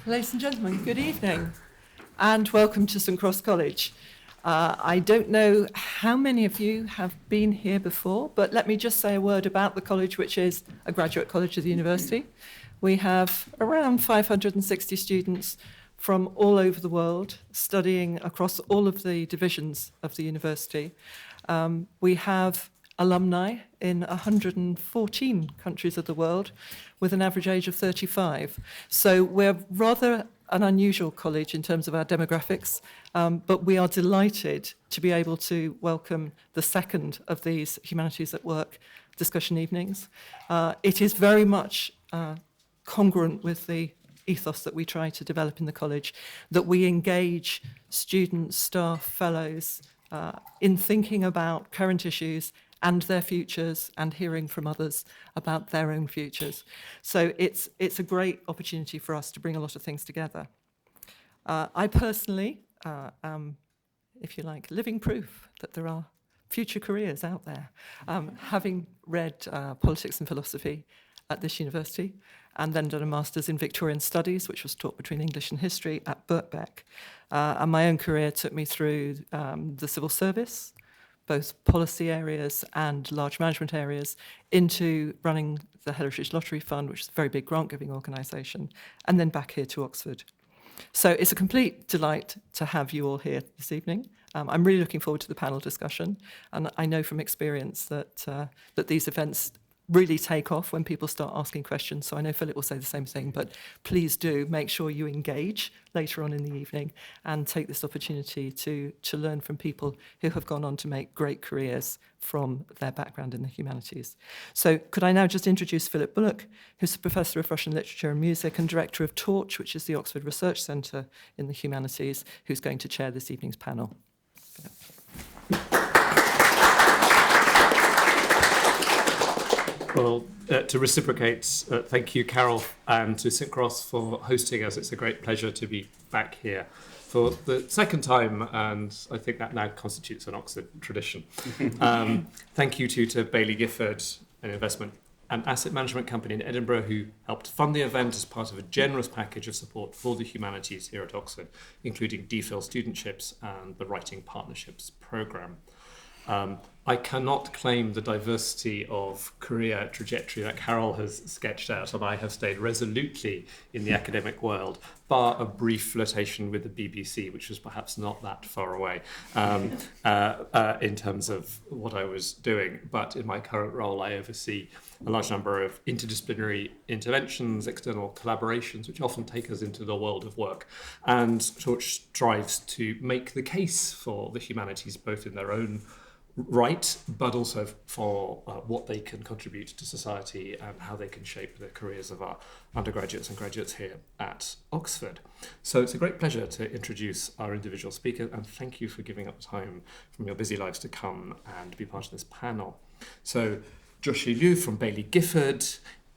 Ladies and gentlemen, good evening and welcome to St Cross College. I don't know how many of you have been here before, but let me just say a word about the college, which is a graduate college of the university. We have around 560 students from all over the world studying across all of the divisions of the university. We have alumni in 114 countries of the world with an average age of 35. So we're rather an unusual college in terms of our demographics, but we are delighted to be able to welcome the second of these Humanities at Work discussion evenings. It is very much congruent with the ethos that we try to develop in the college, that we engage students, staff, fellows in thinking about current issues and their futures, and hearing from others about their own futures. So it's a great opportunity for us to bring a lot of things together. I personally am, if you like, living proof that there are future careers out there. Having read politics and philosophy at this university, and then done a master's in Victorian Studies, which was taught between English and History at Birkbeck. And my own career took me through the civil service, both policy areas and large management areas, into running the Heritage Lottery Fund, which is a very big grant-giving organisation, and then back here to Oxford. So it's a complete delight to have you all here this evening. I'm really looking forward to the panel discussion, and I know from experience that these events really take off when people start asking questions. So I know Philip will say the same thing, but please do make sure you engage later on in the evening and take this opportunity to learn from people who have gone on to make great careers from their background in the humanities. So could I now just introduce Philip Bullock, who's a Professor of Russian Literature and Music and Director of Torch, which is the Oxford Research Centre in the Humanities, who's going to chair this evening's panel. Philip. Well, to reciprocate, thank you, Carol, and to St Cross for hosting us. It's a great pleasure to be back here for the second time, and I think that now constitutes an Oxford tradition. Thank you to Baillie Gifford, an investment and asset management company in Edinburgh, who helped fund the event as part of a generous package of support for the humanities here at Oxford, including DPhil studentships and the Writing Partnerships programme. I cannot claim the diversity of career trajectory that Carol has sketched out, and I have stayed resolutely in the academic world, bar a brief flirtation with the BBC, which was perhaps not that far away in terms of what I was doing. But in my current role, I oversee a large number of interdisciplinary interventions, external collaborations, which often take us into the world of work, and which strives to make the case for the humanities, both in their own right, but also for what they can contribute to society and how they can shape the careers of our undergraduates and graduates here at Oxford. So it's a great pleasure to introduce our individual speakers, and thank you for giving up time from your busy lives to come and be part of this panel. So Jiaxi Liu from Baillie Gifford,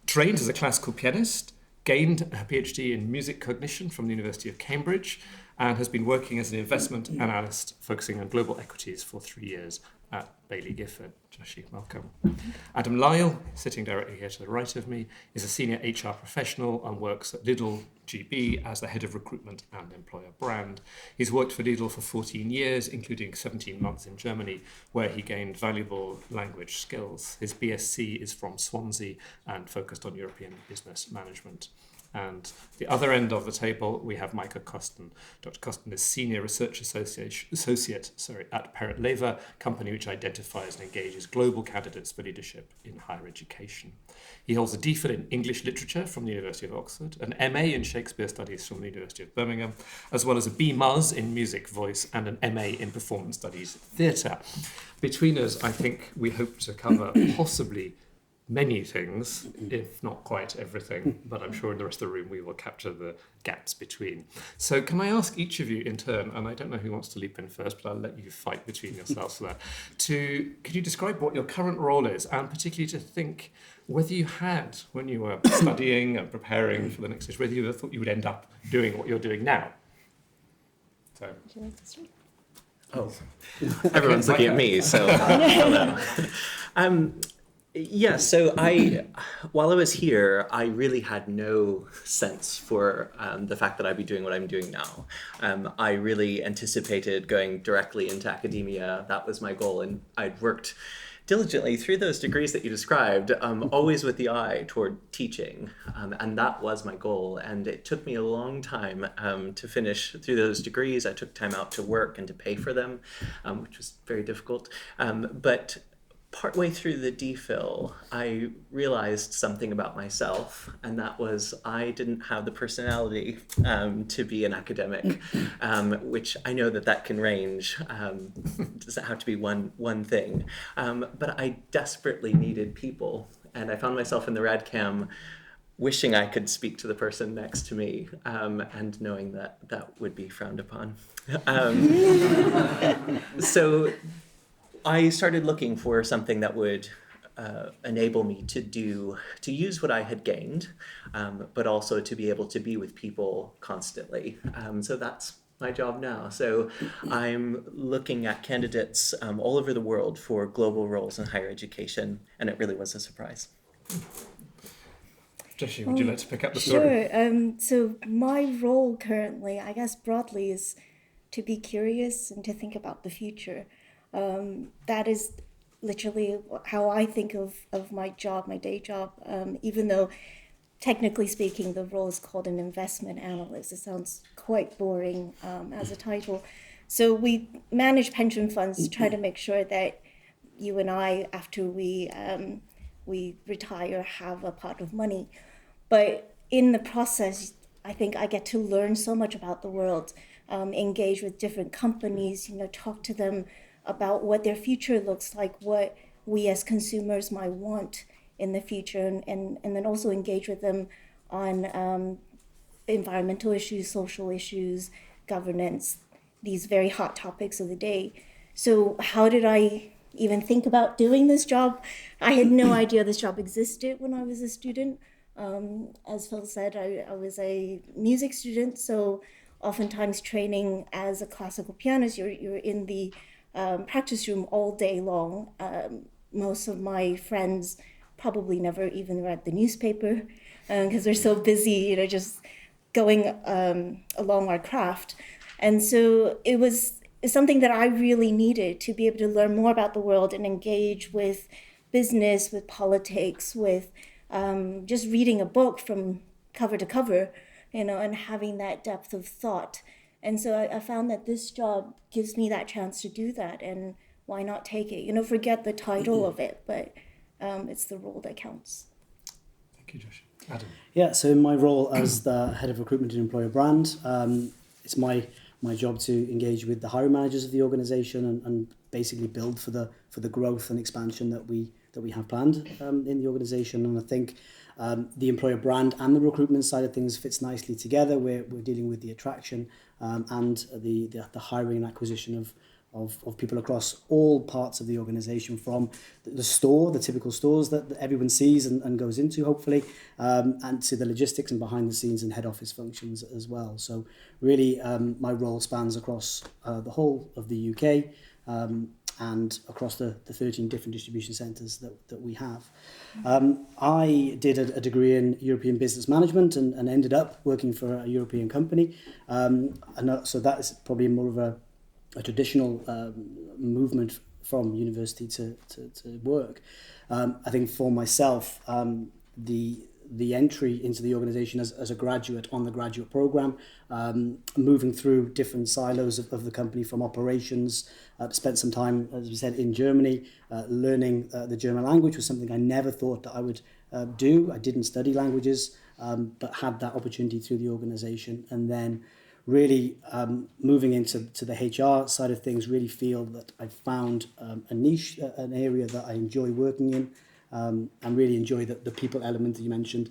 trained as a classical pianist, gained a PhD in music cognition from the University of Cambridge, and has been working as an investment analyst focusing on global equities for 3 years at Baillie Gifford. Jiaxi, welcome. Adam Lisle, sitting directly here to the right of me, is a senior HR professional and works at Lidl GB as the head of recruitment and employer brand. He's worked for Lidl for 14 years, including 17 months in Germany, where he gained valuable language skills. His BSc is from Swansea and focused on European business management. And the other end of the table, we have Micah Coston. Dr. Coston is Senior Research Associate at Perrett Laver, company which identifies and engages global candidates for leadership in higher education. He holds a DPhil in English Literature from the University of Oxford, an MA in Shakespeare Studies from the University of Birmingham, as well as a BMus in Music Voice and an MA in Performance Studies Theatre. Between us, I think we hope to cover possibly many things, if not quite everything, but I'm sure in the rest of the room we will capture the gaps between. So can I ask each of you in turn, and I don't know who wants to leap in first, but I'll let you fight between yourselves for that, could you describe what your current role is, and particularly to think whether you had, when you were studying and preparing for the next stage, whether you thought you would end up doing what you're doing now? So. Would you like to start? Oh, everyone's looking at me, so hello. Yeah, so while I was here, I really had no sense for the fact that I'd be doing what I'm doing now. I really anticipated going directly into academia. That was my goal, and I'd worked diligently through those degrees that you described, always with the eye toward teaching, and that was my goal. And it took me a long time to finish through those degrees. I took time out to work and to pay for them, which was very difficult. But partway through the DPhil, I realized something about myself, and that was I didn't have the personality to be an academic, which I know that can range. It doesn't have to be one thing, but I desperately needed people, and I found myself in the RadCam wishing I could speak to the person next to me, and knowing that would be frowned upon. So I started looking for something that would enable me to use what I had gained, but also to be able to be with people constantly. So that's my job now. So I'm looking at candidates all over the world for global roles in higher education, and it really was a surprise. Jiaxi, would you like to pick up the story? Sure. So my role currently, I guess broadly, is to be curious and to think about the future. That is literally how I think of my job, my day job, even though technically speaking, the role is called an investment analyst. It sounds quite boring as a title. So we manage pension funds to try to make sure that you and I, after we retire, have a pot of money. But in the process, I think I get to learn so much about the world, engage with different companies, talk to them about what their future looks like, what we as consumers might want in the future, and then also engage with them on environmental issues, social issues, governance, these very hot topics of the day. So how did I even think about doing this job? I had no idea this job existed when I was a student. As Phil said, I was a music student, so oftentimes training as a classical pianist, you're in the practice room all day long. Most of my friends probably never even read the newspaper because they're so busy, just going along our craft. And so it's something that I really needed to be able to learn more about the world and engage with business, with politics, with just reading a book from cover to cover, and having that depth of thought. And so I found that this job gives me that chance to do that, and why not take it? Forget the title of it, but it's the role that counts. Thank you, Josh. Adam. Yeah, so in my role as the head of recruitment and employer brand, it's my job to engage with the hiring managers of the organisation and basically build for the growth and expansion that we have planned in the organisation. And I think the employer brand and the recruitment side of things fits nicely together. We're dealing with the attraction and the hiring and acquisition of people across all parts of the organisation, from the store, the typical stores that everyone sees and goes into, hopefully, and to the logistics and behind the scenes and head office functions as well. So really, my role spans across the whole of the UK and across the 13 different distribution centres that we have. I did a degree in European business management and ended up working for a European company. So that is probably more of a traditional movement from university to work. I think for myself, the entry into the organisation as a graduate on the graduate programme, moving through different silos of the company, from operations, spent some time, as we said, in Germany, learning the German language was something I never thought that I would do. I didn't study languages, but had that opportunity through the organisation. And then really moving into the HR side of things, really feel that I've found a niche, an area that I enjoy working in, and really enjoy the people element that you mentioned.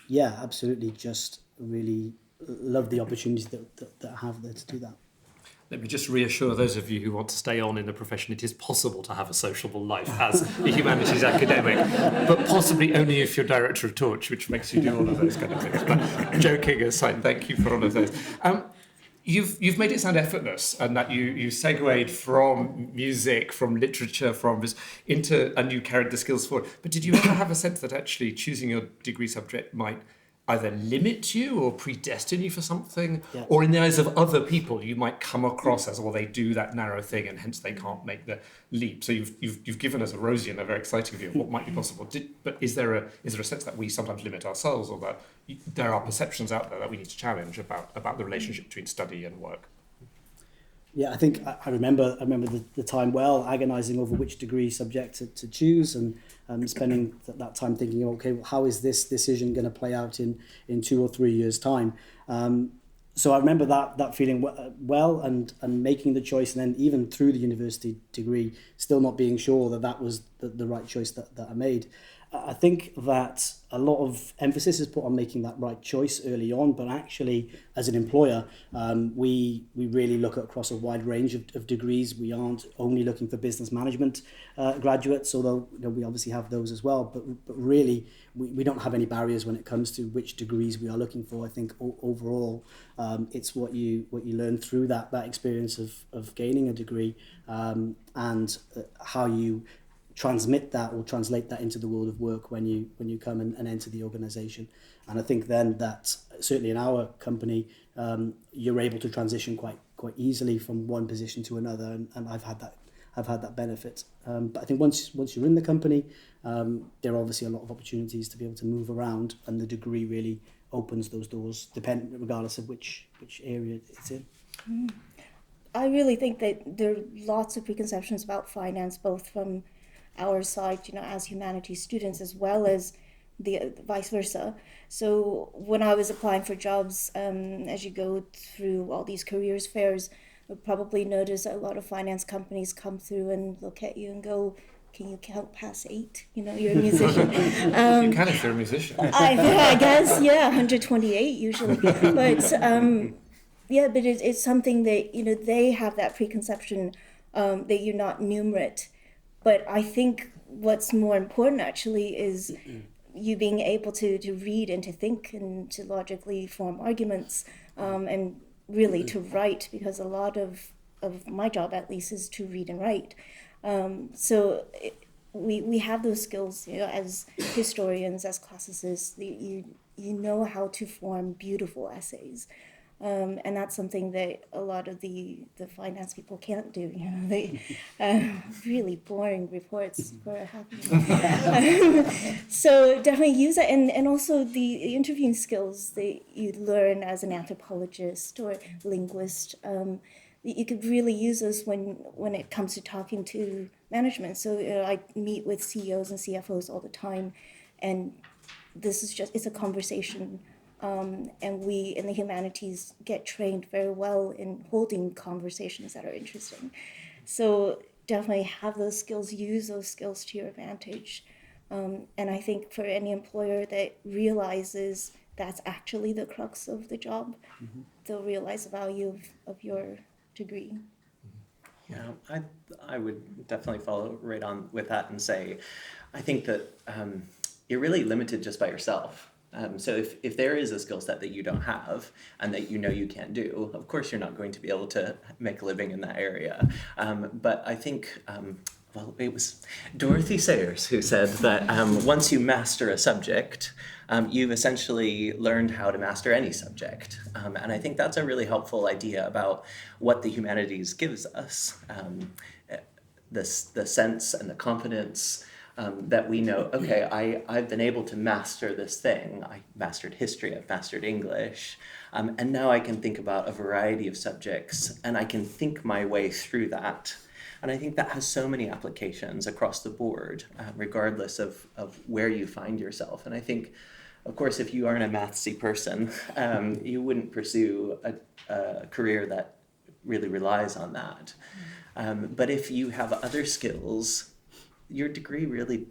Yeah, absolutely, just really love the opportunity that I have there to do that. Let me just reassure those of you who want to stay on in the profession, it is possible to have a sociable life as a humanities academic, but possibly only if you're director of Torch, which makes you do all of those kind of things. But joking aside, thank you for all of those. You've made it sound effortless, and that you segued from music, from literature, and you carried the skills forward. But did you ever have a sense that actually choosing your degree subject might either limit you or predestine you for something, or in the eyes of other people, you might come across as, well, they do that narrow thing, and hence they can't make the leap? So you've given us a rosy and a very exciting view of what might be possible. But is there a sense that we sometimes limit ourselves, or that there are perceptions out there that we need to challenge about the relationship between study and work? Yeah, I think I remember the time well, agonising over which degree subject to choose, and spending that time thinking, okay, well, how is this decision going to play out in 2 or 3 years' time? So I remember that feeling well, and making the choice, and then even through the university degree, still not being sure that was the right choice that I made. I think that a lot of emphasis is put on making that right choice early on, but actually, as an employer, we really look across a wide range of degrees. We aren't only looking for business management graduates, although we obviously have those as well. But really, we don't have any barriers when it comes to which degrees we are looking for. I think overall, it's what you learn through that experience of gaining a degree, and how you transmit that or translate that into the world of work when you come and enter the organization. And I think then that certainly in our company, you're able to transition quite easily from one position to another, and I've had that benefit. But I think once you're in the company, there are obviously a lot of opportunities to be able to move around, and the degree really opens those doors, regardless of which area it's in. I really think that there are lots of preconceptions about finance, both from our side, as humanities students, as well as the vice versa. So when I was applying for jobs, as you go through all these careers fairs, you'll probably notice a lot of finance companies come through and look at you and go, can you count past 8? You're a musician. You can if you're a musician. I guess, 128 usually. But but it's something that, they have that preconception that you're not numerate. But I think what's more important actually is you being able to read and to think and to logically form arguments, and really to write, because a lot of my job at least is to read and write. So we have those skills, as historians, as classicists. You know how to form beautiful essays. And that's something that a lot of the finance people can't do. They really boring reports for half so definitely use that, and also the interviewing skills that you learn as an anthropologist or linguist. You could really use those when it comes to talking to management. So I meet with CEOs and CFOs all the time, and it's a conversation. And we in the humanities get trained very well in holding conversations that are interesting. So definitely have those skills, use those skills to your advantage. And I think for any employer that realizes that's actually the crux of the job, they'll realize the value of your degree. Yeah, I would definitely follow right on with that and say, I think that you're really limited just by yourself. So if there is a skill set that you don't have and that you can't do, of course you're not going to be able to make a living in that area. But I think, it was Dorothy Sayers who said that once you master a subject, you've essentially learned how to master any subject. And I think that's a really helpful idea about what the humanities gives us, the sense and the confidence that we know, okay, I've been able to master this thing. I mastered history, I've mastered English, and now I can think about a variety of subjects, and I can think my way through that. And I think that has so many applications across the board, regardless of where you find yourself. And I think, of course, if you aren't a mathsy person, you wouldn't pursue a career that really relies on that. But if you have other skills, your degree really,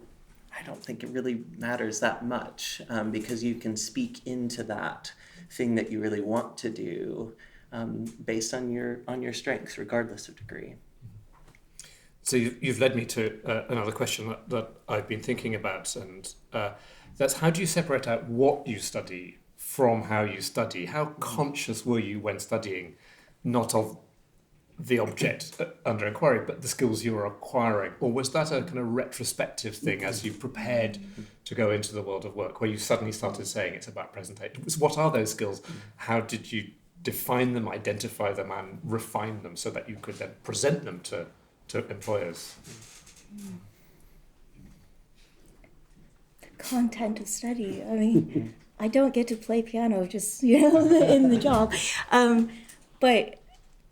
I don't think it really matters that much, because you can speak into that thing that you really want to do based on your strengths, regardless of degree. So you've led me to another question that I've been thinking about, and that's, how do you separate out what you study from how you study? How conscious were you when studying not of the object under inquiry, but the skills you were acquiring? Or was that a kind of retrospective thing as you prepared to go into the world of work, where you suddenly started saying it's about presentation? So what are those skills? How did you define them, identify them, and refine them so that you could then present them to employers? Content of study. I mean, I don't get to play piano just, in the job. But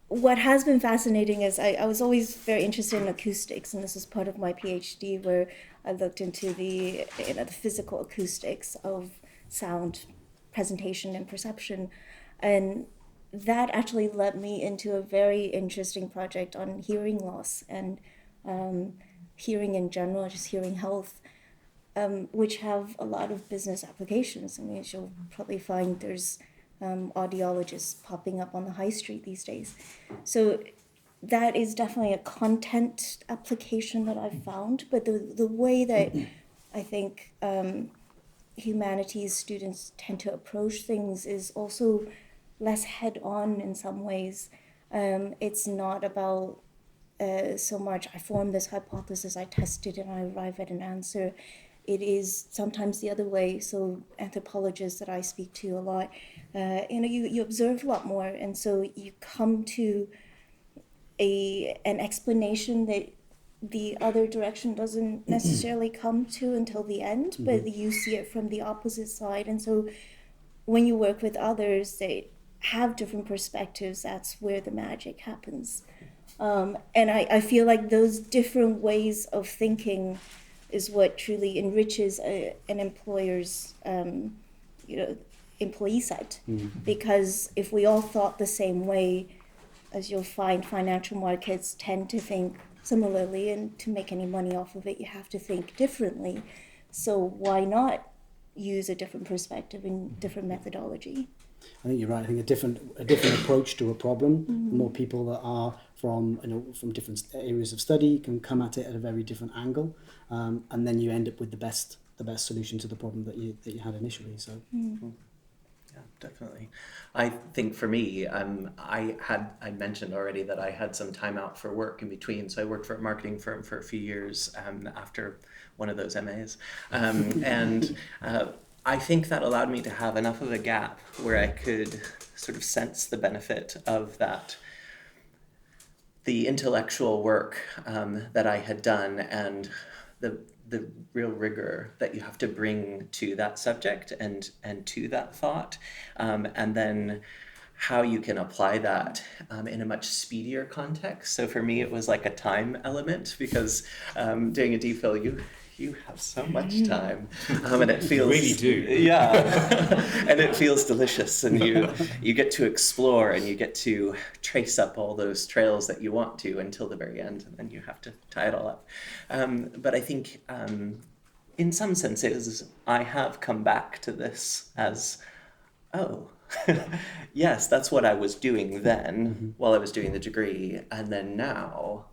what has been fascinating is I was always very interested in acoustics, and this is part of my PhD, where I looked into the physical acoustics of sound, presentation, and perception. And that actually led me into a very interesting project on hearing loss and hearing in general, just hearing health, which have a lot of business applications. I mean, as you'll probably find, there's audiologists popping up on the high street these days. So that is definitely a content application that I've found. But the way that I think humanities students tend to approach things is also less head-on in some ways. It's not about so much, I formed this hypothesis, I tested it, and I arrive at an answer. It is sometimes the other way. So anthropologists that I speak to a lot, you observe a lot more, and so you come to an explanation that the other direction doesn't necessarily come to until the end, but you see it from the opposite side. And so when you work with others, they have different perspectives. That's where the magic happens. And I feel like those different ways of thinking is what truly enriches an employer's employee set. Because if we all thought the same way, as you'll find, financial markets tend to think similarly, and to make any money off of it, you have to think differently. So why not use a different perspective and different methodology? I think you're right. I think a different approach to a problem. The more people that are from different areas of study can come at it at a very different angle, and then you end up with the best solution to the problem that you had initially. So. Yeah, definitely. I think for me, I mentioned already that I had some time out for work in between. So I worked for a marketing firm for a few years after one of those MAs, and I think that allowed me to have enough of a gap where I could sort of sense the benefit of that, the intellectual work that I had done, and the real rigor that you have to bring to that subject and to that thought, and then how you can apply that in a much speedier context. So for me, it was like a time element, because doing a DPhil, you have so much time, and it feels, you really do. Yeah, and it feels delicious, and you get to explore, and you get to trace up all those trails that you want to until the very end, and then you have to tie it all up. But I think in some senses, I have come back to this as, oh, yes, that's what I was doing then while I was doing the degree, and then now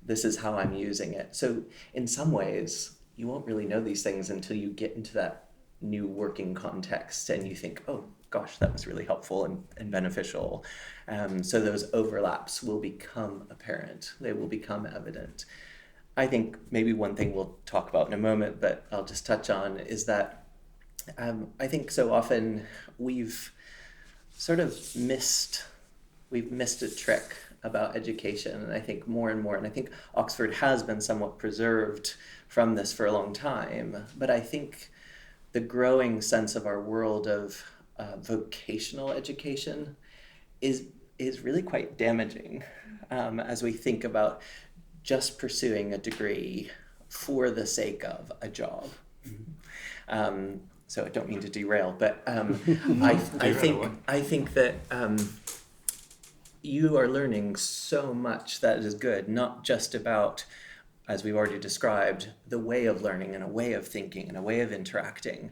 this is how I'm using it. So in some ways, you won't really know these things until you get into that new working context and you think, oh gosh, that was really helpful and beneficial. So those overlaps will become apparent. They will become evident. I think maybe one thing we'll talk about in a moment, but I'll just touch on, is that I think so often we've sort of missed a trick about education. And I think more and more, and I think Oxford has been somewhat preserved from this for a long time, but I think the growing sense of our world of vocational education is really quite damaging as we think about just pursuing a degree for the sake of a job. So I don't mean to derail, but I think that you are learning so much that is good, not just about, as we've already described, the way of learning and a way of thinking and a way of interacting,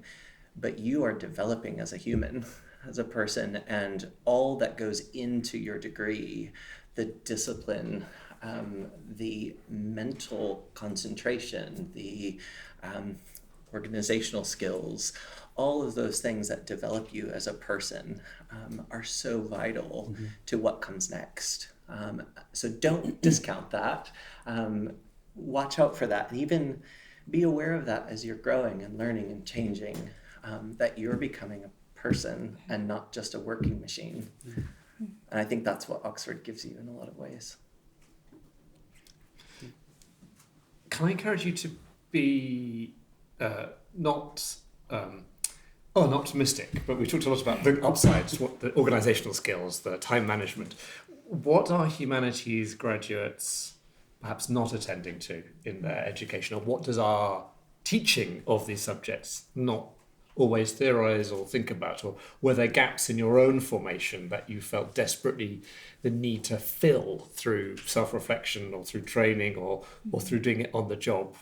but you are developing as a human, as a person, and all that goes into your degree, the discipline, the mental concentration, the organizational skills, all of those things that develop you as a person are so vital to what comes next. So don't discount that. Watch out for that, and even be aware of that as you're growing and learning and changing, that you're becoming a person and not just a working machine. And I think that's what Oxford gives you in a lot of ways. Can I encourage you to be not optimistic, but we talked a lot about the upsides, what the organizational skills, the time management. What are humanities graduates perhaps not attending to in their education, or what does our teaching of these subjects not always theorize or think about, or were there gaps in your own formation that you felt desperately the need to fill through self-reflection or through training or through doing it on the job?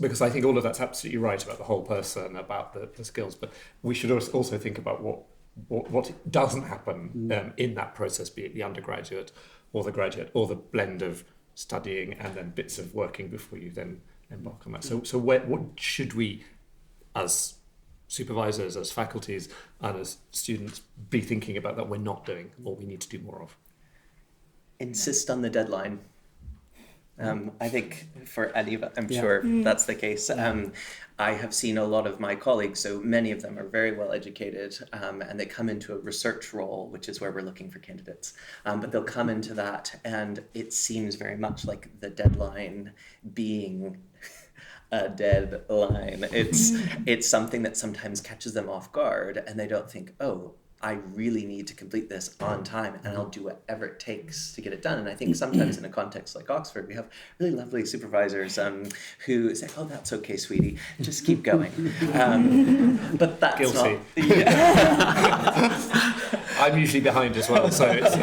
Because I think all of that's absolutely right about the whole person, about the skills, but we should also think about what doesn't happen in that process, be it the undergraduate or the graduate or the blend of studying and then bits of working before you then embark on that. So what should we, as supervisors, as faculties, and as students, be thinking about that we're not doing or we need to do more of? Insist on the deadline. I think for Aliva, I'm sure that's the case. I have seen a lot of my colleagues, so many of them are very well educated, and they come into a research role, which is where we're looking for candidates. But they'll come into that, and it seems very much like the deadline being a deadline. It's something that sometimes catches them off guard, and they don't think, oh, I really need to complete this on time, and I'll do whatever it takes to get it done. And I think sometimes in a context like Oxford, we have really lovely supervisors who say, oh, that's okay, sweetie, just keep going. But that's Guilty. not... Yeah. I'm usually behind as well, so it's...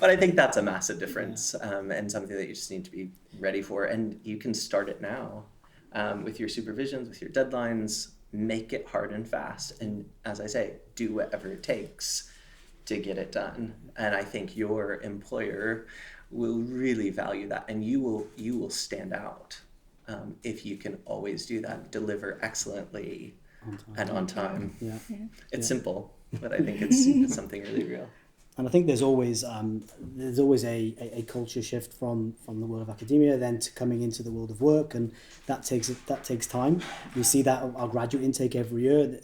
But I think that's a massive difference, and something that you just need to be ready for. And you can start it now with your supervisions, with your deadlines. Make it hard and fast, and as I say, do whatever it takes to get it done. And I think your employer will really value that, and you will stand out if you can always do that, deliver excellently and on time. It's simple, but I think it's something really real. And I think there's always a culture shift from the world of academia then to coming into the world of work, and that takes time. We see that our graduate intake every year.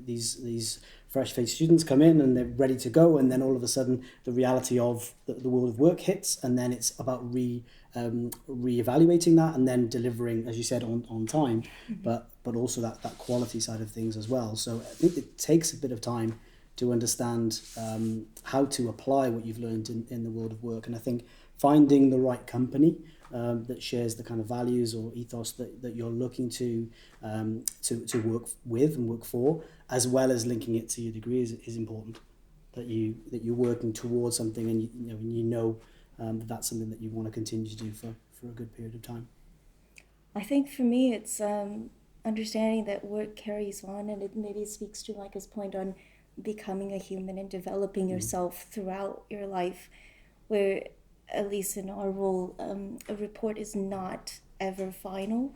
These fresh-faced students come in and they're ready to go, and then all of a sudden the reality of the world of work hits, and then it's about re-evaluating that and then delivering, as you said, on time, but also that quality side of things as well. So I think it takes a bit of time to understand how to apply what you've learned in the world of work. And I think finding the right company that shares the kind of values or ethos that you're looking to work with and work for, as well as linking it to your degree is important. That you're working towards something, and you know that's something that you want to continue to do for a good period of time. I think for me it's understanding that work carries on, and it maybe speaks to Micah's point on becoming a human and developing yourself throughout your life, where at least in our role, a report is not ever final.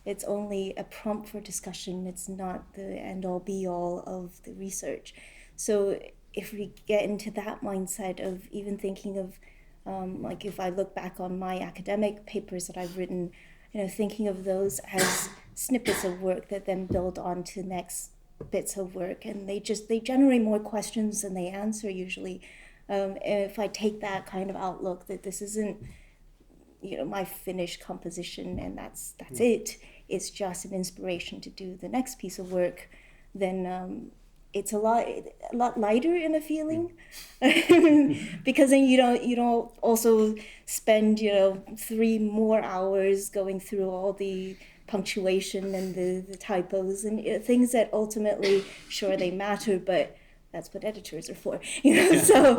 It's only a prompt for discussion. It's not the end-all be-all of the research. So if we get into that mindset of even thinking of, like if I look back on my academic papers that I've written, thinking of those as snippets of work that then build on to next bits of work, and they generate more questions than they answer usually. If I take that kind of outlook that this isn't my finished composition and that's it's just an inspiration to do the next piece of work, then it's a lot lighter in a feeling. Because then you don't also spend 3 more hours going through all the punctuation and the typos and things that ultimately, sure, they matter, but that's what editors are for, So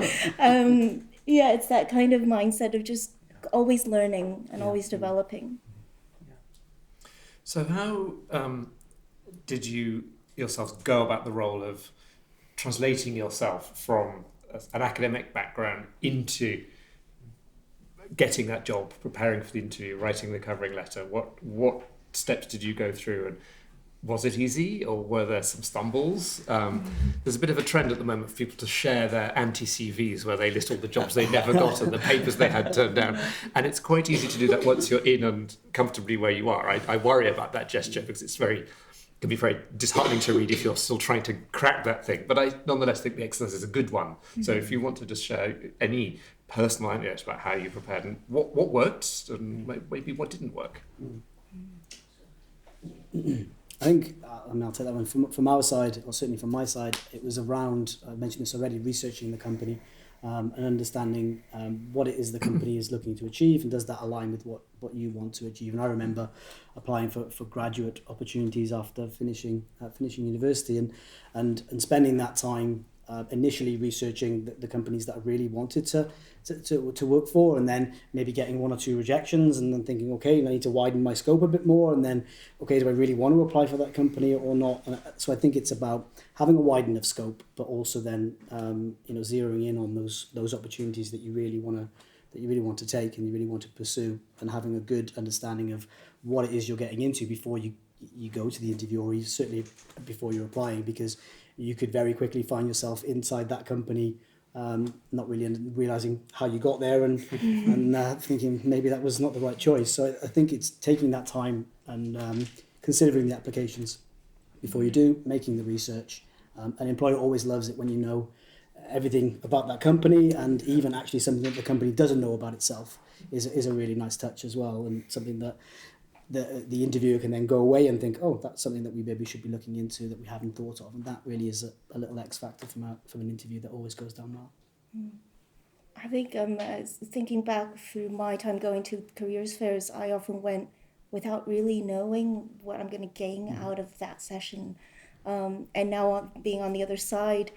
it's that kind of mindset of just always learning and always developing. So how did you yourselves go about the role of translating yourself from an academic background into getting that job, preparing for the interview, writing the covering letter? What steps did you go through, and was it easy, or were there some stumbles? There's a bit of a trend at the moment for people to share their anti-CVs where they list all the jobs they never got and the papers they had turned down. And it's quite easy to do that once you're in and comfortably where you are. I worry about that gesture because it can be very disheartening to read if you're still trying to crack that thing. But I nonetheless think the exercise is a good one. So if you want to just share any personal anecdotes about how you prepared and what worked and maybe what didn't work. I think, I'll take that one. From our side, or certainly from my side, it was around, I mentioned this already, researching the company and understanding what it is the company is looking to achieve, and does that align with what you want to achieve. And I remember applying for graduate opportunities after finishing university and spending that time initially researching the companies that I really wanted to work for, and then maybe getting one or two rejections, and then thinking, okay, I need to widen my scope a bit more, and then, okay, do I really want to apply for that company or not? And so I think it's about having a wide enough scope, but also then zeroing in on those opportunities that you really want to take and you really want to pursue, and having a good understanding of what it is you're getting into before you go to the interview, or certainly before you're applying, because you could very quickly find yourself inside that company, not really realizing how you got there, and thinking maybe that was not the right choice. So I think it's taking that time and considering the applications before you do, making the research. An employer always loves it when you know everything about that company, and even actually something that the company doesn't know about itself is a really nice touch as well, and something that the interviewer can then go away and think, oh, that's something that we maybe should be looking into that we haven't thought of. And that really is a little X factor from an interview that always goes down well. I think thinking back through my time going to careers fairs, I often went without really knowing what I'm going to gain out of that session. And now being on the other side,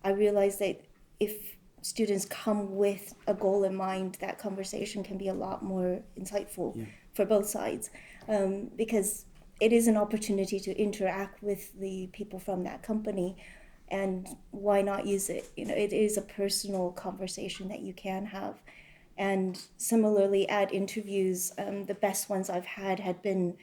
I realize that if students come with a goal in mind, that conversation can be a lot more insightful for both sides. Because it is an opportunity to interact with the people from that company, and why not use it? It is a personal conversation that you can have. And similarly at interviews, the best ones I've had been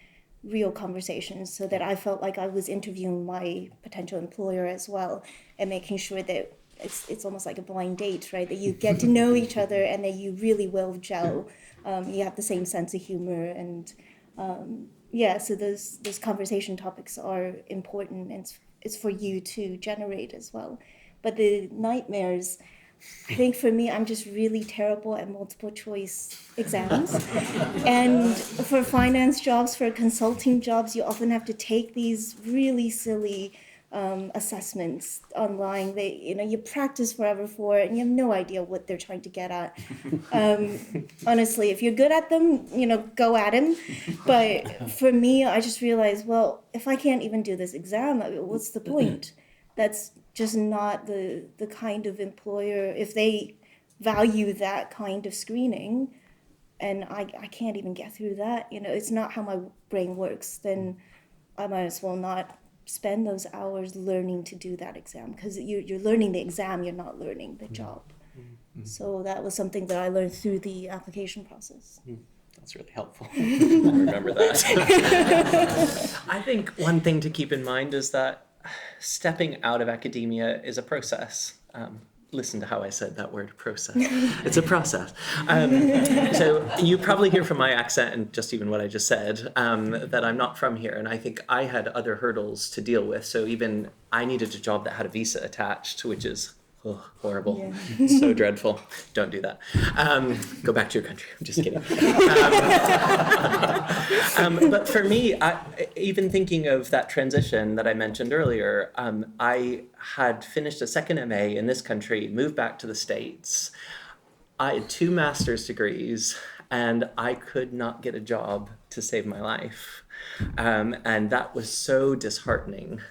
real conversations, so that I felt like I was interviewing my potential employer as well, and making sure that it's almost like a blind date, right? That you get to know each other and that you really will gel. You have the same sense of humor, and so those conversation topics are important, and it's for you to generate as well. But the nightmares, I think for me, I'm just really terrible at multiple choice exams. And for finance jobs, for consulting jobs, you often have to take these really silly assessments online that you practice forever for, and you have no idea what they're trying to get at. Honestly, if you're good at them, go at them. But for me, I just realized, well, if I can't even do this exam, what's the point? That's just not the kind of employer, if they value that kind of screening, and I can't even get through that. It's not how my brain works. Then I might as well not spend those hours learning to do that exam, because you're learning the exam, you're not learning the job. So that was something that I learned through the application process. That's really helpful. I remember that. I think one thing to keep in mind is that stepping out of academia is a process. Listen to how I said that word, process. It's a process. So you probably hear from my accent and just even what I just said, that I'm not from here. And I think I had other hurdles to deal with. So even I needed a job that had a visa attached, which is horrible. Yeah. So dreadful. Don't do that. Go back to your country. I'm just kidding. But for me, even thinking of that transition that I mentioned earlier, I had finished a second MA in this country, moved back to the States. I had 2 master's degrees, and I could not get a job to save my life. And that was so disheartening.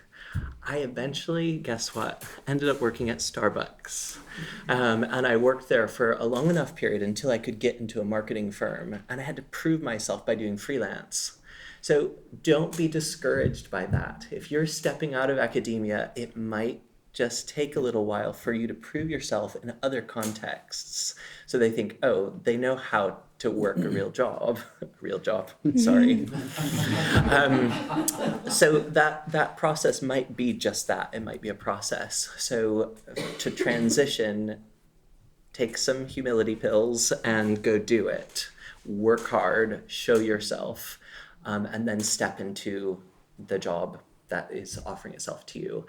I eventually, guess what, ended up working at Starbucks. And I worked there for a long enough period until I could get into a marketing firm. And I had to prove myself by doing freelance. So don't be discouraged by that. If you're stepping out of academia, it might just take a little while for you to prove yourself in other contexts. So they think, oh, they know how to work a real job, sorry. So that process might be just that. It might be a process. So to transition, take some humility pills and go do it. Work hard, show yourself, and then step into the job that is offering itself to you.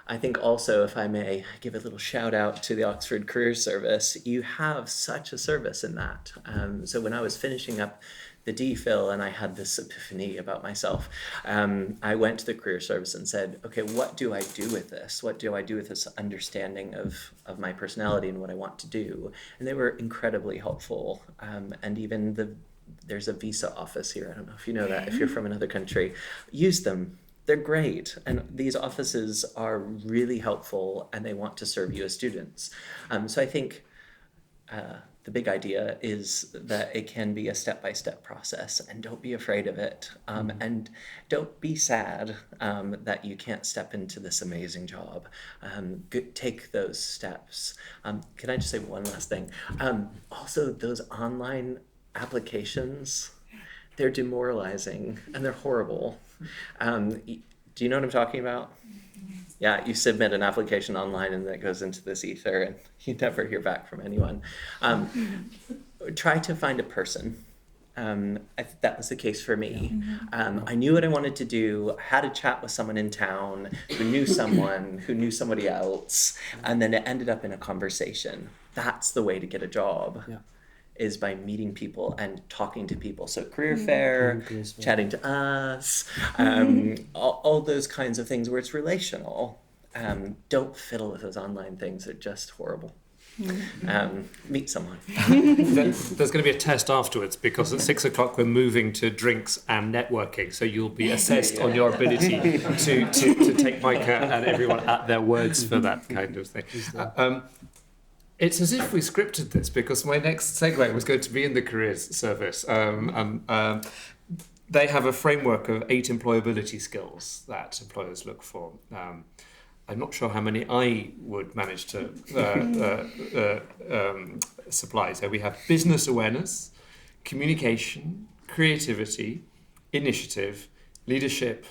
I think also, if I may give a little shout out to the Oxford Career Service, you have such a service in that. So when I was finishing up the DPhil and I had this epiphany about myself, I went to the Career Service and said, okay, what do I do with this? What do I do with this understanding of my personality and what I want to do? And they were incredibly helpful. And even there's a visa office here. I don't know if you know that, if you're from another country. Use them. They're great, and these offices are really helpful, and they want to serve you as students. So I think the big idea is that it can be a step-by-step process, and don't be afraid of it, and don't be sad that you can't step into this amazing job. Take those steps. Can I just say one last thing? Also, those online applications, they're demoralizing, and they're horrible. Do you know what I'm talking about? Yeah, you submit an application online and that goes into this ether and you never hear back from anyone. Try to find a person. That was the case for me. I knew what I wanted to do. I had a chat with someone in town who knew someone who knew somebody else, and then it ended up in a conversation. That's the way to get a job. Yeah. Is by meeting people and talking to people. So career fair, chatting to us, all those kinds of things where it's relational. Don't fiddle with those online things. They're just horrible. Meet someone. There's going to be a test afterwards because at 6 o'clock we're moving to drinks and networking. So you'll be assessed on your ability to take Micah and everyone at their words for that kind of thing. It's as if we scripted this because my next segue was going to be in the careers service. They have a framework of 8 employability skills that employers look for. I'm not sure how many I would manage to supply. So we have business awareness, communication, creativity, initiative, leadership,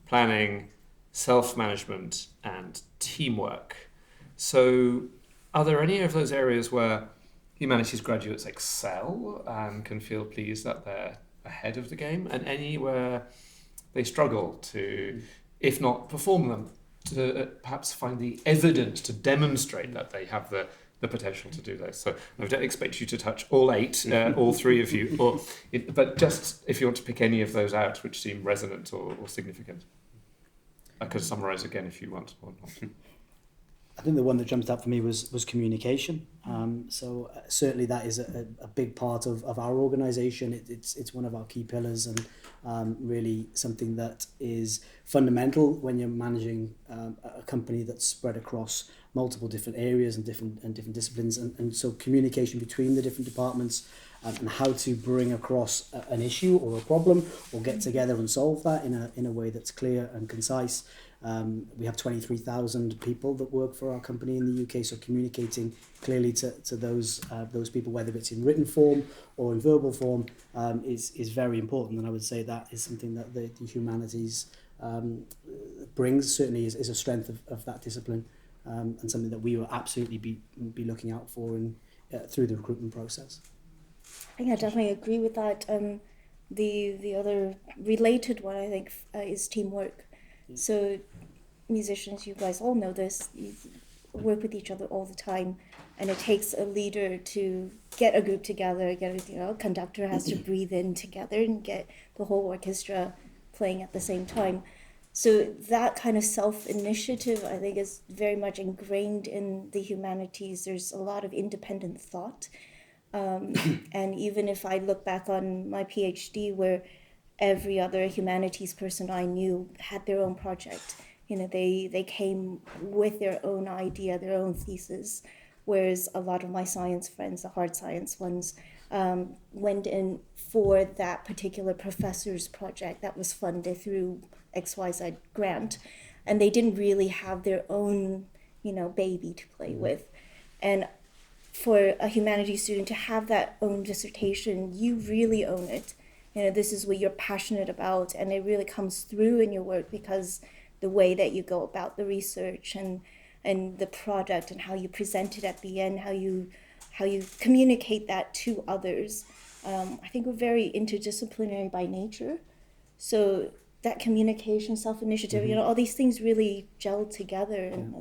planning, self-management, and teamwork. So are there any of those areas where humanities graduates excel and can feel pleased that they're ahead of the game, and any where they struggle to, if not perform them, to perhaps find the evidence to demonstrate that they have the potential to do those? So I don't expect you to touch all 8, all 3 of you, but just if you want to pick any of those out which seem resonant or significant. I could summarise again if you want or not. I think the one that jumped out for me was communication. So certainly that is a big part of our organisation. It's one of our key pillars, and really something that is fundamental when you're managing a company that's spread across multiple different areas and different disciplines. And so communication between the different departments and how to bring across an issue or a problem or get together and solve that in a way that's clear and concise. We have 23,000 people that work for our company in the UK, so communicating clearly to those people, whether it's in written form or in verbal form, is very important. And I would say that is something that the humanities brings, certainly is a strength of that discipline, and something that we will absolutely be looking out for through the recruitment process. I think I definitely agree with that. The other related one, I think, is teamwork. So musicians, you guys all know this, you work with each other all the time, and it takes a leader to get a group together, conductor has to breathe in together and get the whole orchestra playing at the same time. So that kind of self-initiative, I think, is very much ingrained in the humanities. There's a lot of independent thought. And even if I look back on my PhD, where every other humanities person I knew had their own project. They came with their own idea, their own thesis, whereas a lot of my science friends, the hard science ones, went in for that particular professor's project that was funded through XYZ grant, and they didn't really have their own, baby to play with. And for a humanities student to have that own dissertation, you really own it. This is what you're passionate about, and it really comes through in your work because the way that you go about the research and the project and how you present it at the end, how you communicate that to others. I think we're very interdisciplinary by nature. So that communication, self-initiative, all these things really gel together, and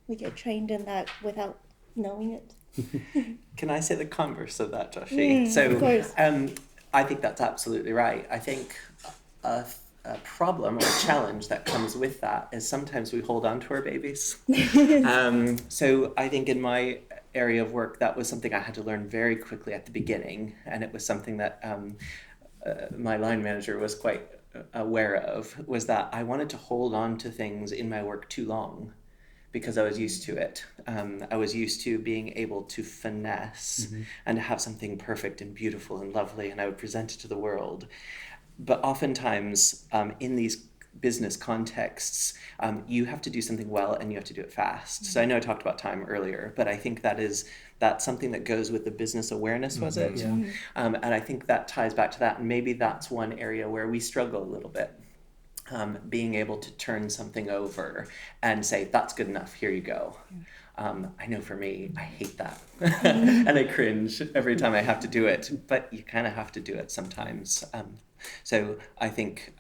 we get trained in that without knowing it. Can I say the converse of that, Jiaxi? So, of course. I think that's absolutely right. I think a problem or a challenge that comes with that is sometimes we hold on to our babies. So I think in my area of work, that was something I had to learn very quickly at the beginning, and it was something that my line manager was quite aware of, was that I wanted to hold on to things in my work too long because I was used to it. I was used to being able to finesse and to have something perfect and beautiful and lovely, and I would present it to the world. But oftentimes in these business contexts, you have to do something well and you have to do it fast. So I know I talked about time earlier, but I think that's something that goes with the business awareness, was it? Yeah. And I think that ties back to that. And maybe that's one area where we struggle a little bit. Being able to turn something over and say, that's good enough, here you go. I know for me, I hate that. And I cringe every time I have to do it, but you kind of have to do it sometimes. So I think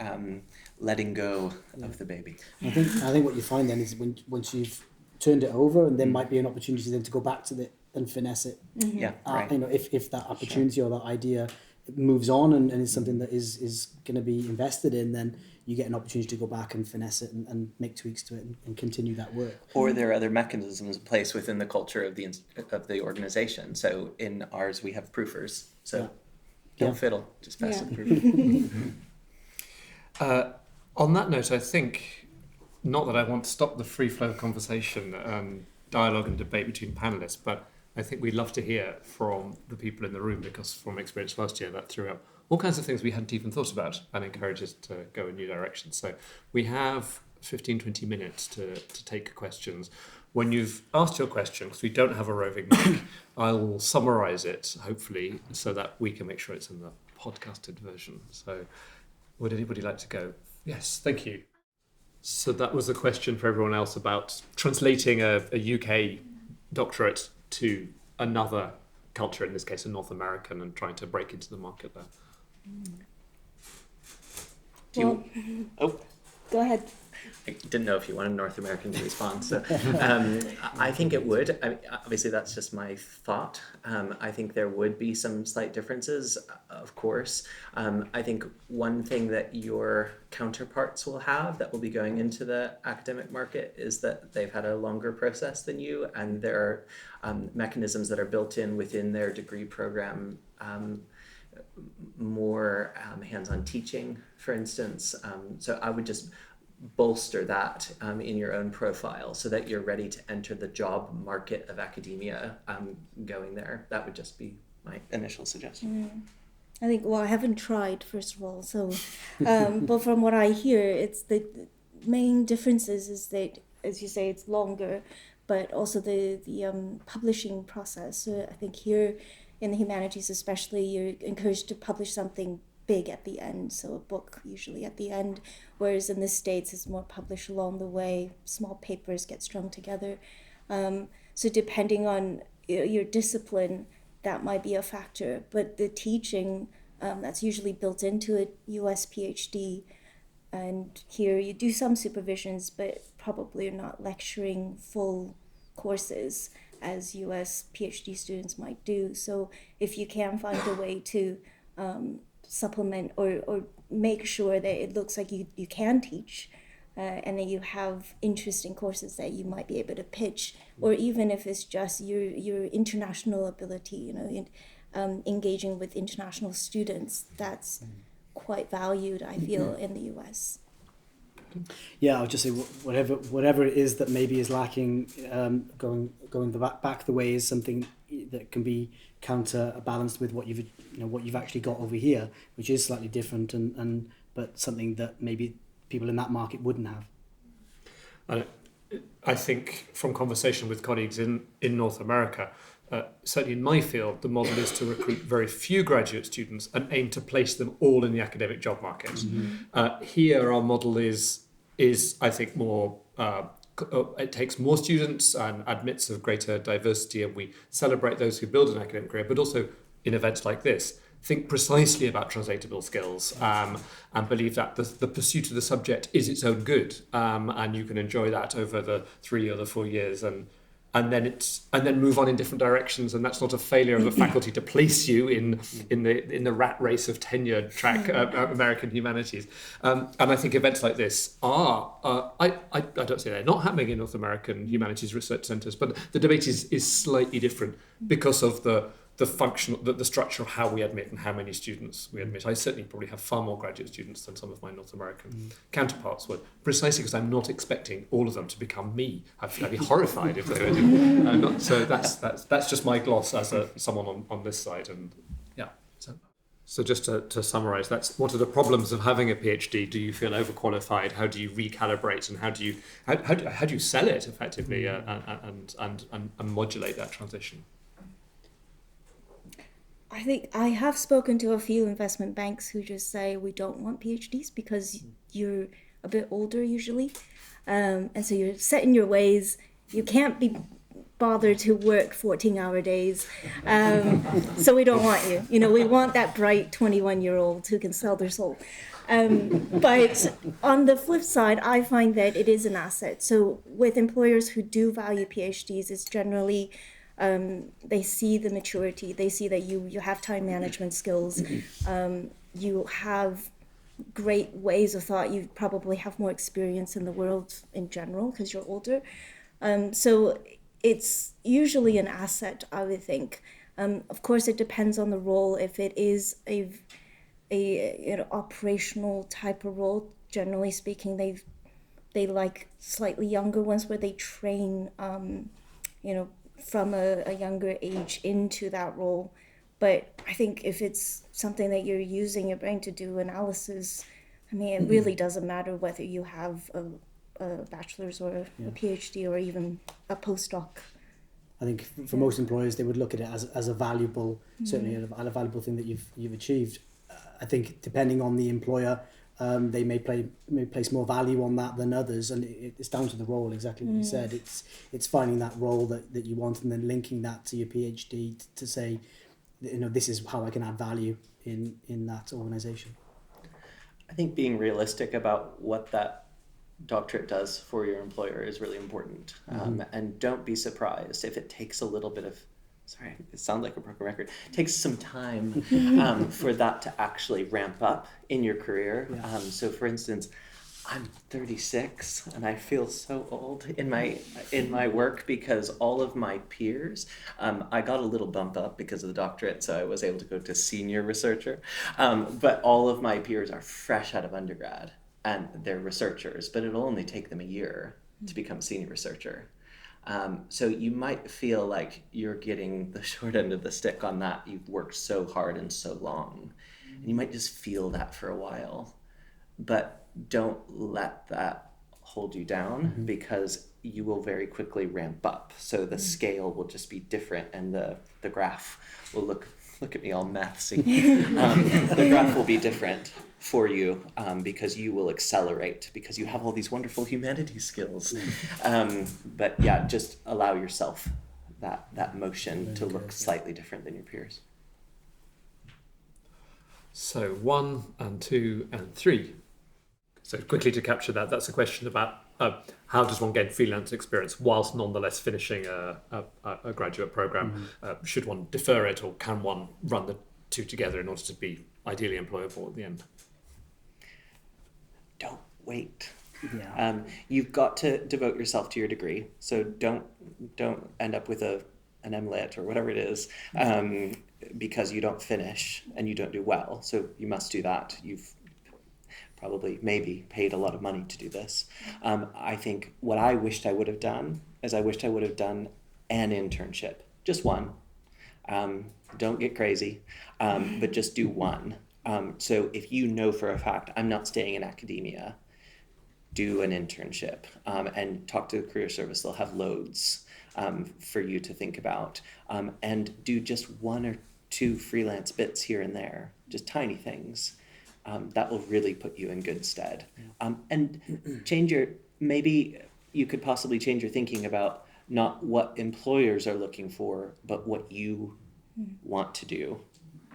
letting go of the baby. I think what you find then is once you've turned it over, and there might be an opportunity then to go back to it and finesse it. Yeah, right. If that opportunity or that idea moves on and is something that is going to be invested in, then you get an opportunity to go back and finesse it and make tweaks to it and continue that work. Or there are other mechanisms in place within the culture of the organization. So in ours, we have proofers. So don't fiddle, just pass the proof. On that note, I think, not that I want to stop the free flow of conversation, dialogue and debate between panelists, but I think we'd love to hear from the people in the room, because from experience last year, that threw up all kinds of things we hadn't even thought about and encouraged us to go in new directions. So we have 15, 20 minutes to take questions. When you've asked your question, because we don't have a roving mic, I will summarise it, hopefully, so that we can make sure it's in the podcasted version. So would anybody like to go? Yes, thank you. So that was a question for everyone else about translating a UK doctorate to another culture, in this case a North American, and trying to break into the market there. Go ahead. I didn't know if you wanted North American to respond. So I think it would. I mean, obviously, that's just my thought. I think there would be some slight differences, of course. I think one thing that your counterparts will have that will be going into the academic market is that they've had a longer process than you, and there are mechanisms that are built in within their degree program, more hands-on teaching, for instance. So I would just bolster that in your own profile so that you're ready to enter the job market of academia going there. That would just be my initial suggestion. I think, I haven't tried, first of all, so but from what I hear, it's the main differences is that, as you say, it's longer, but also the publishing process. So I think here in the humanities especially, you're encouraged to publish something big at the end, so a book usually at the end, whereas in the States it's more published along the way, small papers get strung together. So depending on your discipline, that might be a factor, but the teaching, that's usually built into a US PhD, and here you do some supervisions, but probably you're not lecturing full courses as US PhD students might do. So if you can find a way to supplement or make sure that it looks like you can teach, and that you have interesting courses that you might be able to pitch, or even if it's just your international ability, engaging with international students, that's quite valued, I feel, in the US. Yeah, I'll just say whatever it is that maybe is lacking, going back the way is something that can be counterbalanced with what you've actually got over here, which is slightly different, and but something that maybe people in that market wouldn't have. I think from conversation with colleagues in North America, certainly in my field, the model is to recruit very few graduate students and aim to place them all in the academic job market. Mm-hmm. Here, our model is I think more. It takes more students and admits of greater diversity, and we celebrate those who build an academic career, but also in events like this, think precisely about translatable skills and believe that the pursuit of the subject is its own good, and you can enjoy that over the 3 or the 4 years, and then move on in different directions, and that's not a failure of the faculty to place you in the rat race of tenure track American humanities. And I think events like this are I don't say they're not happening in North American humanities research centres, but the debate is slightly different because of the structure of how we admit and how many students we admit. I certainly probably have far more graduate students than some of my North American counterparts would, precisely because I'm not expecting all of them to become me. I'd be horrified if they were. So that's just my gloss as someone on this side. And yeah. So just to summarise, that's what are the problems of having a PhD? Do you feel overqualified? How do you recalibrate, and how do you sell it effectively and modulate that transition? I think I have spoken to a few investment banks who just say we don't want PhDs because you're a bit older usually. And so you're set in your ways. You can't be bothered to work 14-hour days. So we don't want you. We want that bright 21-year-old who can sell their soul. But on the flip side, I find that it is an asset. So with employers who do value PhDs, it's generally they see the maturity, they see that you have time management skills, you have great ways of thought, you probably have more experience in the world in general because you're older. So it's usually an asset, I would think. Of course, it depends on the role. If it is a operational type of role, generally speaking, they like slightly younger ones where they train, from a younger age into that role. But I think if it's something that you're using your brain to do analysis, it really doesn't matter whether you have a bachelor's or a PhD or even a postdoc. I think for most employers, they would look at it as a valuable, certainly a valuable thing that you've achieved. I think depending on the employer, they may place more value on that than others, and it's down to the role, exactly what you said. It's finding that role that you want and then linking that to your PhD to say, this is how I can add value in that organisation. I think being realistic about what that doctorate does for your employer is really important. And don't be surprised if it takes a little bit of, sorry, it sounds like a broken record, it takes some time for that to actually ramp up in your career. Yeah. So for instance, I'm 36 and I feel so old in my work because all of my peers, I got a little bump up because of the doctorate, so I was able to go to senior researcher, but all of my peers are fresh out of undergrad and they're researchers, but it'll only take them a year to become a senior researcher. So you might feel like you're getting the short end of the stick on that. You've worked so hard and so long, and you might just feel that for a while, but don't let that hold you down because you will very quickly ramp up. So the scale will just be different, and the graph will look at me all mathsy. The graph will be different for you because you will accelerate because you have all these wonderful humanities skills. But yeah, just allow yourself that motion to look slightly different than your peers. So 1 and 2 and 3. So quickly to capture that, that's a question about how does one gain freelance experience whilst nonetheless finishing a graduate program? Should one defer it, or can one run the two together in order to be ideally employable at the end? Don't wait. Yeah. You've got to devote yourself to your degree. So don't end up with an MLit or whatever it is because you don't finish and you don't do well. So you must do that. You've probably maybe paid a lot of money to do this. I think what I wished I would have done is I wished I would have done an internship, just one. Don't get crazy, but just do one. So if you know for a fact I'm not staying in academia, do an internship and talk to the career service. They'll have loads for you to think about, and do just 1 or 2 freelance bits here and there, just tiny things. That will really put you in good stead. And maybe you could possibly change your thinking about not what employers are looking for, but what you want to do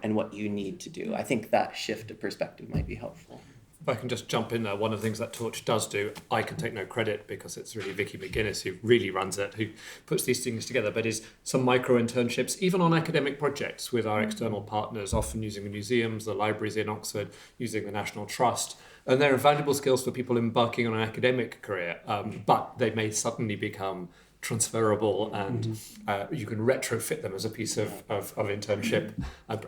and what you need to do. I think that shift of perspective might be helpful. If I can just jump in there, one of the things that Torch does do, I can take no credit because it's really Vicky McGuinness who really runs it, who puts these things together, but is some micro internships, even on academic projects with our external partners, often using the museums, the libraries in Oxford, using the National Trust. And they're valuable skills for people embarking on an academic career, but they may suddenly become transferable, and you can retrofit them as a piece of internship,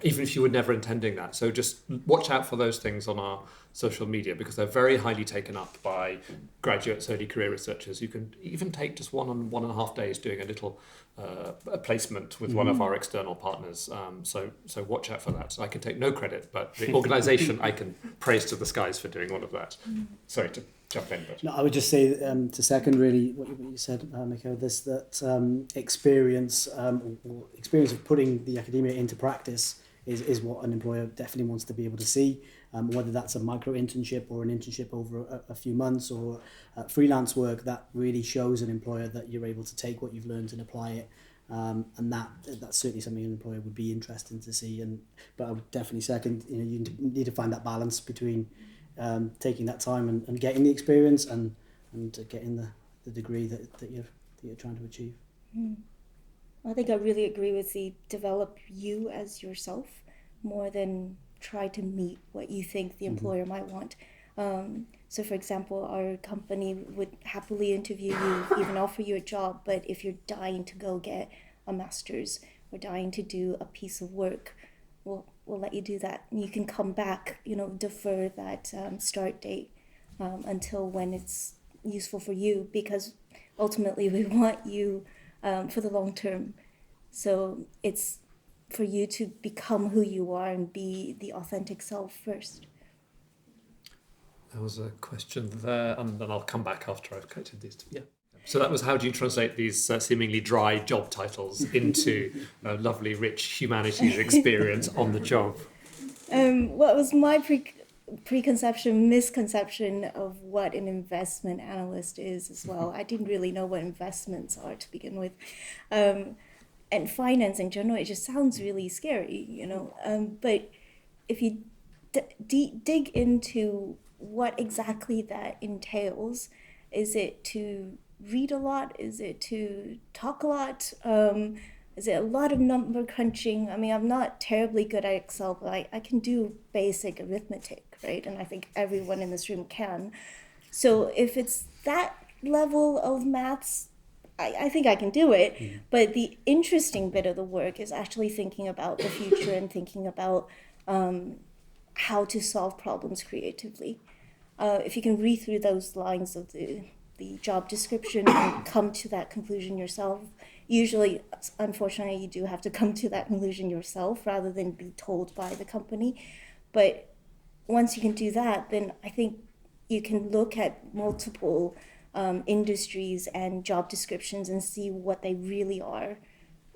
even if you were never intending that. So just watch out for those things on our social media, because they're very highly taken up by graduates, early career researchers. You can even take just 1.5 days doing a little a placement with one of our external partners. So watch out for that. So I can take no credit, but the organisation I can praise to the skies for doing all of that. Sorry to jump in, but No, I would just say to second really what you said, Micah, experience of putting the academia into practice is what an employer definitely wants to be able to see, whether that's a micro internship or an internship over a few months or freelance work. That really shows an employer that you're able to take what you've learned and apply it, and that's certainly something an employer would be interested to see. But I would definitely second, you need to find that balance between taking that time and getting the experience and getting the degree that you're trying to achieve. I think I really agree with the develop you as yourself more than try to meet what you think the employer might want. So for example, our company would happily interview you, even offer you a job, but if you're dying to go get a master's or dying to do a piece of work, we'll let you do that. And you can come back, defer that start date until when it's useful for you, because ultimately we want you for the long term. So it's for you to become who you are and be the authentic self first. there was a question there, and then I'll come back after I've collected these two. Yeah. So that was, how do you translate these seemingly dry job titles into a lovely, rich humanities experience on the job? Well, it was my misconception of what an investment analyst is as well. I didn't really know what investments are to begin with. And finance in general, it just sounds really scary, But if you dig into what exactly that entails, is it to read a lot? Is it to talk a lot? Is it a lot of number crunching? I mean, I'm not terribly good at Excel, but I can do basic arithmetic, right? And I think everyone in this room can. So if it's that level of maths, I think I can do it. Mm-hmm. But the interesting bit of the work is actually thinking about the future and thinking about how to solve problems creatively. If you can read through those lines of the job description and come to that conclusion yourself. Usually, unfortunately, you do have to come to that conclusion yourself rather than be told by the company. But once you can do that, then I think you can look at multiple industries and job descriptions and see what they really are,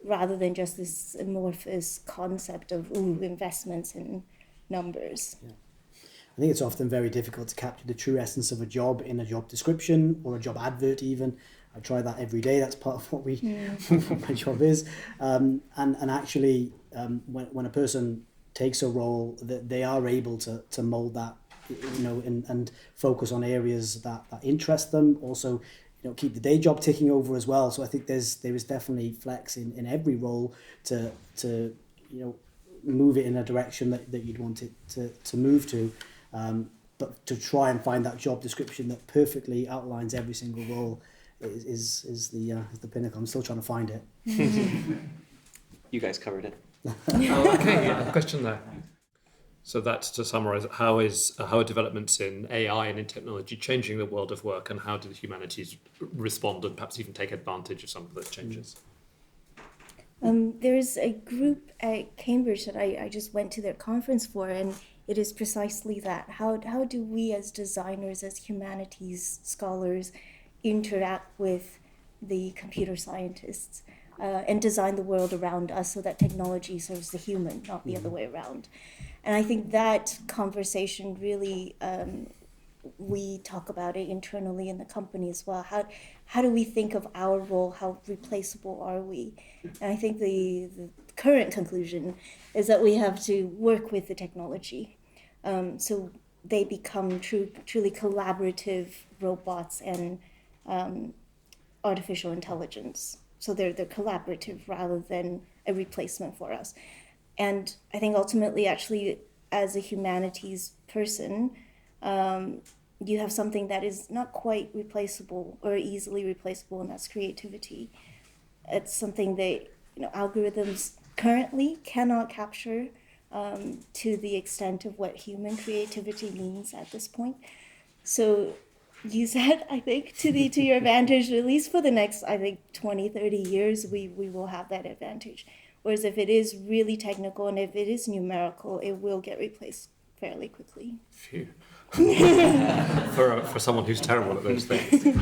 rather than just this amorphous concept of investments and numbers. Yeah. I think it's often very difficult to capture the true essence of a job in a job description or a job advert even. I try that every day. That's part of what what my job is. And actually, when a person takes a role, that they are able to mold that, and focus on areas that interest them. Also, keep the day job ticking over as well. So I think there is definitely flex in every role to move it in a direction that you'd want it to move to. But to try and find that job description that perfectly outlines every single role is the pinnacle. I'm still trying to find it. You guys covered it. Okay, a question there. So that's, to summarise, how are developments in AI and in technology changing the world of work, and how do the humanities respond and perhaps even take advantage of some of those changes? There's a group at Cambridge that I just went to their conference for, and it is precisely that. How do we as designers, as humanities scholars, interact with the computer scientists and design the world around us so that technology serves the human, not the other way around? And I think that conversation really, we talk about it internally in the company as well. How do we think of our role? How replaceable are we? And I think the current conclusion is that we have to work with the technology. So they become truly collaborative robots and artificial intelligence. So they're collaborative rather than a replacement for us. And I think ultimately, actually, as a humanities person, you have something that is not quite replaceable or easily replaceable, and that's creativity. It's something that algorithms currently cannot capture to the extent of what human creativity means at this point. So use that, I think, to your advantage, at least for the next, I think, 20, 30 years, we will have that advantage. Whereas if it is really technical and if it is numerical, it will get replaced fairly quickly. Phew. for someone who's terrible at those things.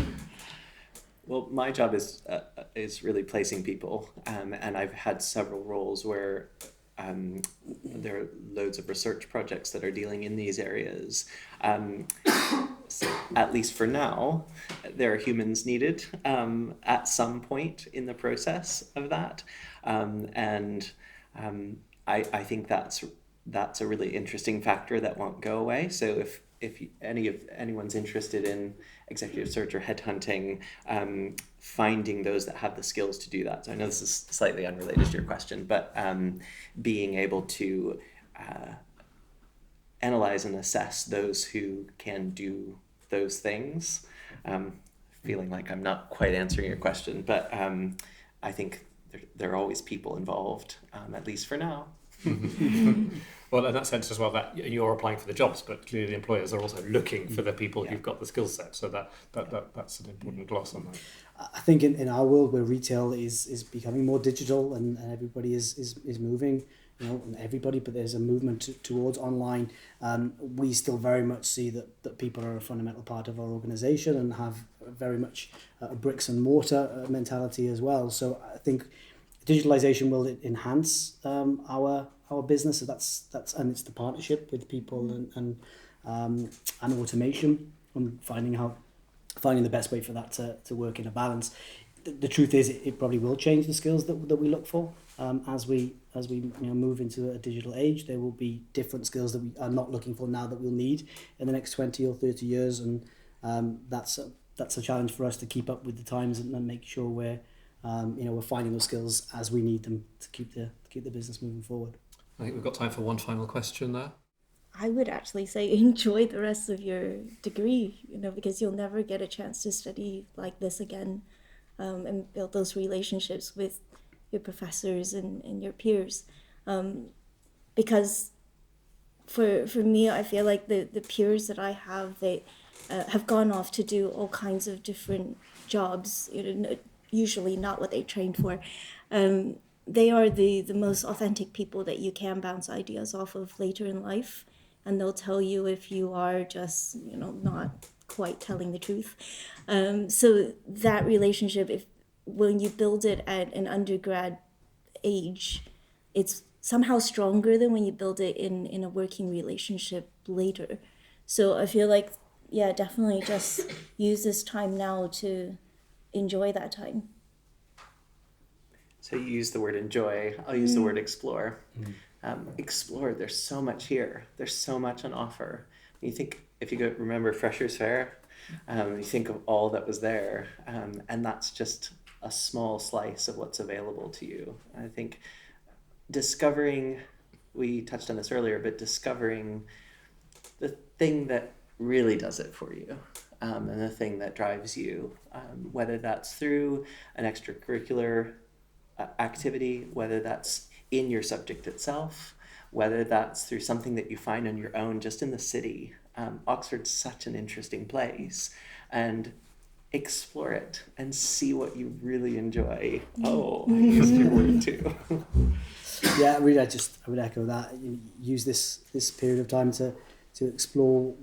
Well, my job is really placing people, and I've had several roles where there are loads of research projects that are dealing in these areas. So at least for now, there are humans needed at some point in the process of that, and I think that's a really interesting factor that won't go away. So if anyone's interested in executive search or headhunting, finding those that have the skills to do that. So I know this is slightly unrelated to your question, but being able to analyze and assess those who can do those things. Feeling like I'm not quite answering your question, but I think there are always people involved, at least for now. Well, in that sense as well, that you're applying for the jobs, but clearly the employers are also looking for the people who've got the skill set. So that's an important gloss on that. I think in our world where retail is becoming more digital and everybody is moving, not everybody, but there's a movement towards online. We still very much see that people are a fundamental part of our organization and have very much a bricks and mortar mentality as well. So I think digitalization will enhance our business. So that's and it's the partnership with people and automation and finding the best way for that to work in a balance. The truth is, it probably will change the skills that we look for as we move into a digital age. There will be different skills that we are not looking for now that we'll need in the next 20 or 30 years, and that's a challenge for us to keep up with the times and make sure we're finding those skills as we need them to keep the business moving forward. I think we've got time for one final question there. I would actually say enjoy the rest of your degree, because you'll never get a chance to study like this again, and build those relationships with your professors and your peers. Because for me, I feel like the peers that I have, they have gone off to do all kinds of different jobs, usually not what they trained for. They are the most authentic people that you can bounce ideas off of later in life, and they'll tell you if you are just not quite telling the truth. So that relationship, when you build it at an undergrad age, it's somehow stronger than when you build it in a working relationship later. So I feel like, yeah, definitely just use this time now to enjoy that time. So you use the word enjoy. I'll use the word explore. Explore. There's so much here. There's so much on offer. You think, if you remember Freshers Fair, you think of all that was there, and that's just a small slice of what's available to you. I think discovering, we touched on this earlier, but discovering the thing that really does it for you, and the thing that drives you, whether that's through an extracurricular activity, whether that's in your subject itself, whether that's through something that you find on your own just in the city. Oxford's such an interesting place, and explore it and see what you really enjoy. Oh, I used your word too. Yeah, really, I would echo that. Use this period of time to explore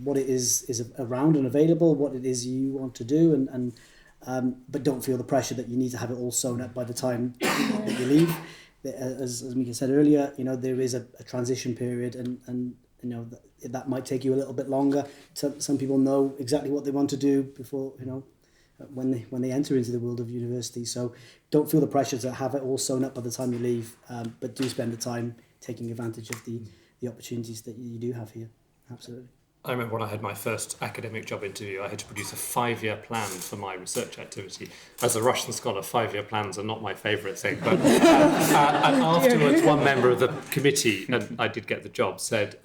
what it is around and available, what it is you want to do, and but don't feel the pressure that you need to have it all sewn up by the time that you leave. As Mika said earlier, there is a transition period, and that might take you a little bit longer. Some people know exactly what they want to do before when they enter into the world of university. So don't feel the pressure to have it all sewn up by the time you leave, but do spend the time taking advantage of the opportunities that you do have here. Absolutely. I remember when I had my first academic job interview, I had to produce a 5-year plan for my research activity. As a Russian scholar, 5-year plans are not my favourite thing. But and afterwards, one member of the committee, and I did get the job, said,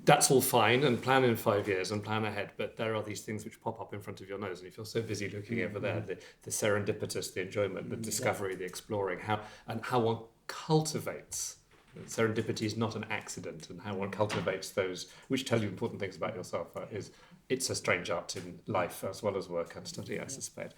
that's all fine, and plan in 5 years and plan ahead, but there are these things which pop up in front of your nose, and you feel so busy looking over there, the serendipitous, the enjoyment, the discovery, the exploring, how one cultivates. Serendipity is not an accident, and how one cultivates those which tell you important things about yourself it's a strange art in life as well as work and study, I suspect.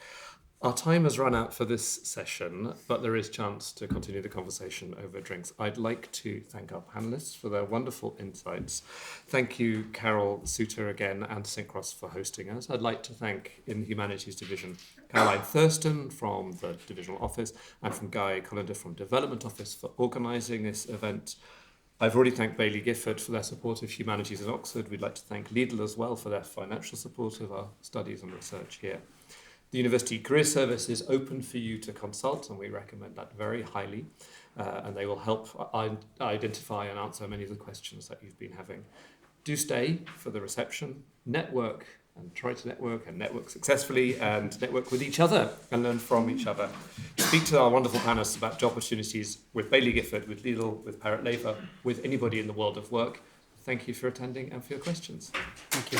Our time has run out for this session, but there is chance to continue the conversation over drinks. I'd like to thank our panellists for their wonderful insights. Thank you, Carol Souter again, and Synchros for hosting us. I'd like to thank, in the Humanities Division, Caroline Thurston from the Divisional Office and from Guy Collender from Development Office for organising this event. I've already thanked Baillie Gifford for their support of Humanities at Oxford. We'd like to thank Lidl as well for their financial support of our studies and research here. The University Career Service is open for you to consult, and we recommend that very highly. And they will help identify and answer many of the questions that you've been having. Do stay for the reception, network, and try to network successfully, and network with each other and learn from each other. Speak to our wonderful panelists about job opportunities with Baillie Gifford, with Lidl, with Perrett Laver, with anybody in the world of work. Thank you for attending and for your questions. Thank you.